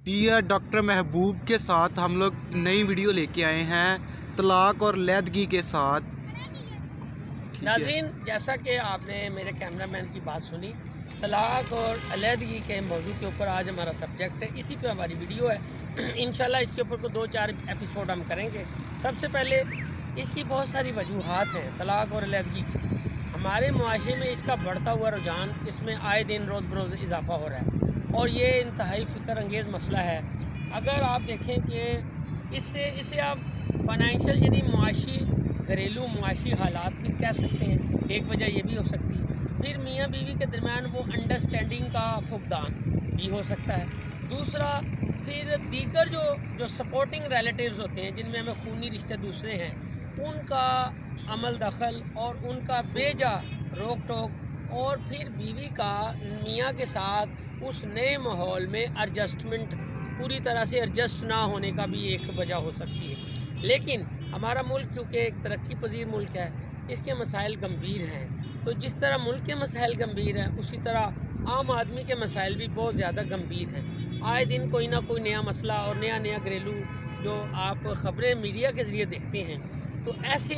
Dear doctor महबूब के साथ हम लोग नई वीडियो लेके आए हैं तलाक और लैदगी के साथ। नाज़रीन, जैसा कि आपने मेरे कैमरामैन की बात सुनी, तलाक और अलहदगी के मौजू के ऊपर आज हमारा सब्जेक्ट है, इसी पे हमारी वीडियो है। इंशाल्लाह इसके ऊपर को 2-4 एपिसोड हम करेंगे। सबसे पहले इसकी बहुत सारी वजूहात हैं तलाक और अलहदगी की। हमारे मुआशरे में इसका बढ़ता हुआ रुझान, इसमें आए दिन रोज़ बरोज़ इजाफ़ा हो रहा है और ये इंतहाई फ़िक्र अंगेज़ मसला है। अगर आप देखें कि इसे आप फ़ाइनेंशियल यानी मुआशी घरेलू मुआशी हालात भी कह सकते हैं, एक वजह ये भी हो सकती है। फिर मियाँ बीवी के दरमियान वो अंडरस्टैंडिंग का फुकदान भी हो सकता है। दूसरा, फिर दीगर जो सपोर्टिंग रिलेटिव्स होते हैं जिनमें हमें खूनी रिश्ते दूसरे हैं, उनका अमल दखल और उनका बेजा रोक टोक, और फिर बीवी का मियाँ के साथ उस नए माहौल में एडजस्टमेंट, पूरी तरह से एडजस्ट ना होने का भी एक वजह हो सकती है। लेकिन हमारा मुल्क चूँकि एक तरक्की पजीर मुल्क है, इसके मसाइल गंभीर हैं। तो जिस तरह मुल्क के मसाइल गंभीर हैं, उसी तरह आम आदमी के मसाइल भी बहुत ज़्यादा गंभीर हैं। आए दिन कोई ना कोई नया मसला और नया घरेलू जो आप ख़बरें मीडिया के ज़रिए देखते हैं, तो ऐसे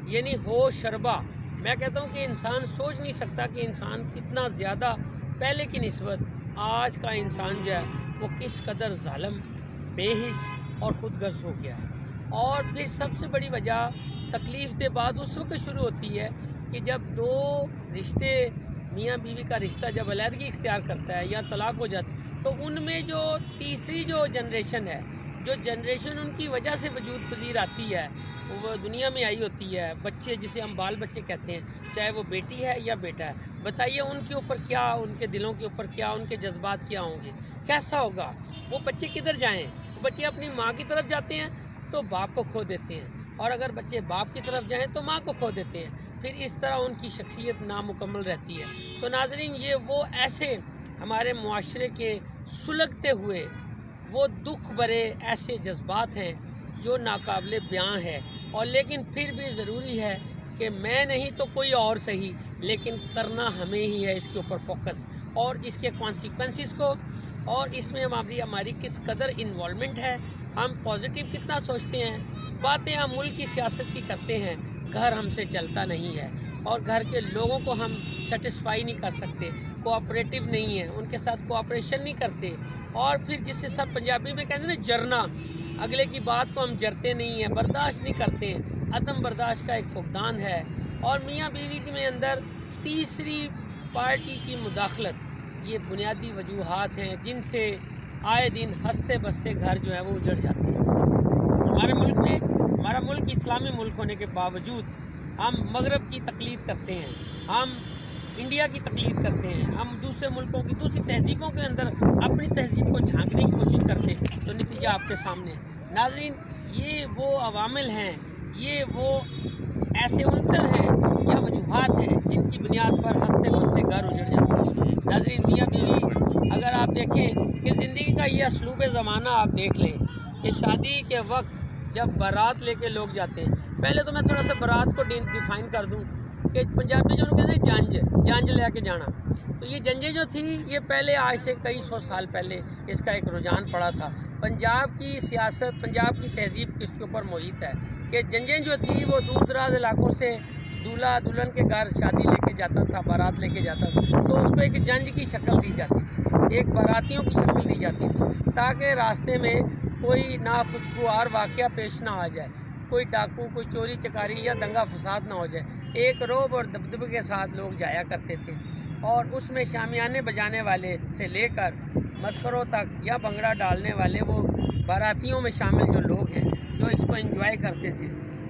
यानी हो शरबा, मैं कहता हूँ कि इंसान सोच नहीं सकता कि इंसान कितना ज़्यादा पहले की निस्बत आज का इंसान जो है वो किस कदर ज़ालिम, बेहिस और ख़ुदगर्ज़ हो गया है। और फिर सबसे बड़ी वजह तकलीफ़ के बाद उस वक्त शुरू होती है कि जब दो रिश्ते, मियाँ बीवी का रिश्ता जब अलहदगी इख्तियार करता है या तलाक हो जाता है, तो उनमें जो तीसरी जो जनरेशन है, जो जनरेशन उनकी वजह से वजूद पजीर आती है, वो दुनिया में आई होती है, बच्चे जिसे हम बाल बच्चे कहते हैं, चाहे वो बेटी है या बेटा है। बताइए उनके ऊपर क्या, उनके दिलों के ऊपर क्या, उनके जज्बात क्या होंगे, कैसा होगा? वो बच्चे किधर जाएं? वो बच्चे अपनी माँ की तरफ जाते हैं तो बाप को खो देते हैं, और अगर बच्चे बाप की तरफ जाएं तो माँ को खो देते हैं। फिर इस तरह उनकी शख्सियत नामुकम्मल रहती है। तो नाज़रीन, ये वो ऐसे हमारे मुआशरे के सुलगते हुए वो दुख भरे ऐसे जज्बात हैं जो नाकाबिले बयां है। और लेकिन फिर भी ज़रूरी है कि मैं नहीं तो कोई और सही, लेकिन करना हमें ही है इसके ऊपर फोकस, और इसके कॉन्सिक्वेंसेस को, और इसमें हमारी किस कदर इन्वॉल्वमेंट है, हम पॉजिटिव कितना सोचते हैं। बातें हम मुल्क की सियासत की करते हैं, घर हमसे चलता नहीं है, और घर के लोगों को हम सेटिस्फाई नहीं कर सकते, कोऑपरेटिव नहीं है, उनके साथ कोऑपरेशन नहीं करते। और फिर जिससे सब पंजाबी में कहते हैं ना, जरना, अगले की बात को हम जरते नहीं हैं, बर्दाश्त नहीं करते, अदम बर्दाश्त का एक फुकदान है। और मियाँ बीवी के में अंदर तीसरी पार्टी की मुदाखलत, ये बुनियादी वजूहात हैं जिनसे आए दिन हंसते बसते घर जो है वो उजड़ जाते हैं। हमारा मुल्क इस्लामी मुल्क होने के बावजूद हम मगरब की तकलीद करते हैं, हम इंडिया की तकलीद करते हैं, हम दूसरे मुल्कों की दूसरी तहजीबों के अंदर अपनी तहजीब को झांकने की कोशिश करते हैं। तो नतीजा आपके सामने नाज़रीन, ये वो अवामिल हैं, ये वो ऐसे उनसर हैं या वजूहात हैं जिनकी बुनियाद पर हंसते बसते घर उजड़ जाते हैं। नाज़रीन, मियाँ बीवी अगर आप देखें कि ज़िंदगी का ये असलूब ज़माना आप देख लें कि शादी के वक्त जब बारात लेके लोग जाते हैं, पहले तो मैं थोड़ा सा बारात को डिफ़ाइन कर दूं कि पंजाबी जो कहते हैं जंज लेके जाना, तो ये जंजें जो थी ये पहले आज से कई सौ साल पहले इसका एक रुझान पड़ा था। पंजाब की सियासत, पंजाब की तहजीब किसके ऊपर मोहित है कि जंजें जो थी वो दूर दराज इलाकों से दूल्हा दुल्हन के घर शादी लेके जाता था, बारात लेके जाता था, तो उसको एक जंज की शक्ल दी जाती थी, एक बारातियों की शक्ल दी जाती थी, ताकि रास्ते में कोई नाखुशगवार वाक़या पेश ना आ जाए, कोई डाकू, कोई चोरी चकारी या दंगा फसाद ना हो जाए। एक रोब और दबदबे के साथ लोग जाया करते थे, और उसमें शामियाने बजाने वाले से लेकर मस्खरों तक या भंगड़ा डालने वाले वो बारातियों में शामिल जो लोग हैं जो इसको एंजॉय करते थे,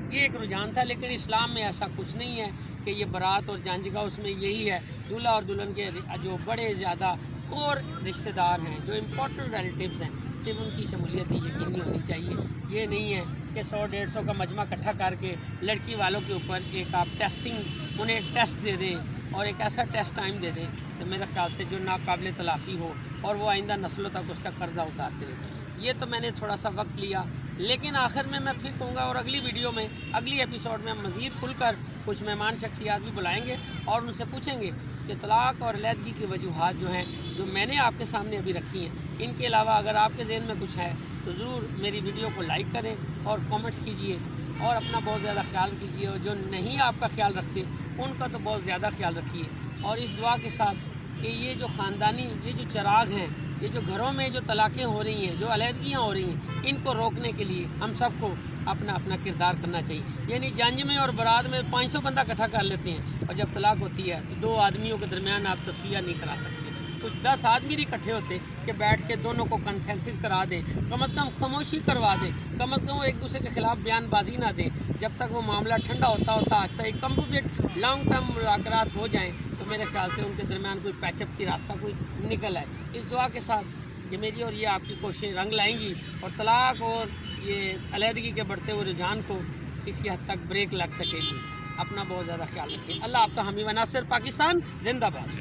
ये एक रुझान था। लेकिन इस्लाम में ऐसा कुछ नहीं है कि ये बारात और जंज का, उसमें यही है दूल्हा और दुल्हन के जो बड़े ज़्यादा कोर रिश्तेदार हैं, जो इम्पोर्टेंट रिलेटिव्स हैं, सिर्फ उनकी शमूलियत ही यकीनी होनी चाहिए। ये नहीं है कि 100-150 का मजमा इकट्ठा करके लड़की वालों के ऊपर एक आप टेस्टिंग, उन्हें एक टेस्ट दे दें और एक ऐसा टेस्ट टाइम दे दें तो मेरे ख्याल से जो नाकाबिले तलाफ़ी हो और वो आइंदा नस्लों तक उसका कर्जा उतारते रहे। ये तो मैंने थोड़ा सा वक्त लिया, लेकिन आखिर में मैं फिर कहूँगा, और अगली वीडियो में, अगली एपिसोड में हम मज़ीद खुलकर कुछ मेहमान शख्सियात भी बुलाएंगे और उनसे पूछेंगे کہ طلاق اور علیحدگی کی وجوہات جو ہیں جو میں نے آپ کے سامنے ابھی رکھی ہیں، ان کے علاوہ اگر آپ کے ذہن میں کچھ ہے تو ضرور میری ویڈیو کو لائک کریں اور کامنٹس کیجئے اور اپنا بہت زیادہ خیال کیجئے، اور جو نہیں آپ کا خیال رکھتے ان کا تو بہت زیادہ خیال رکھیے، اور اس دعا کے ساتھ کہ یہ جو خاندانی یہ جو چراغ ہیں، یہ جو گھروں میں جو طلاقیں ہو رہی ہیں، جو علیحدگیاں ہو رہی ہیں، ان کو روکنے کے لیے ہم سب کو اپنا اپنا کردار کرنا چاہیے۔ یعنی جنج میں اور برات میں 500 بندہ اکٹھا کر لیتے ہیں، اور جب طلاق ہوتی ہے تو 2 آدمیوں کے درمیان آپ تصفیہ نہیں کرا سکتے، کچھ 10 آدمی نہیں اکٹھے ہوتے کہ بیٹھ کے دونوں کو کنسنسس کرا دیں، کم از کم خاموشی کروا دیں، کم از کم وہ ایک دوسرے کے خلاف بیان بازی نہ دیں، جب تک وہ معاملہ ٹھنڈا ہوتا آہستہ ایک کمپوزٹ لانگ ٹرم مذاکرات ہو جائیں تو میرے خیال سے ان کے درمیان کوئی پیچ اپ کی راستہ کوئی نکل آئے۔ اس دعا کے ساتھ کہ میری اور یہ آپ کی کوششیں رنگ لائیں گی اور طلاق اور یہ علیحدگی کے بڑھتے ہوئے رجحان کو کسی حد تک بریک لگ سکے گی۔ اپنا بہت زیادہ خیال رکھیے۔ اللہ آپ کا حامی و ناصر۔ پاکستان زندہ باد۔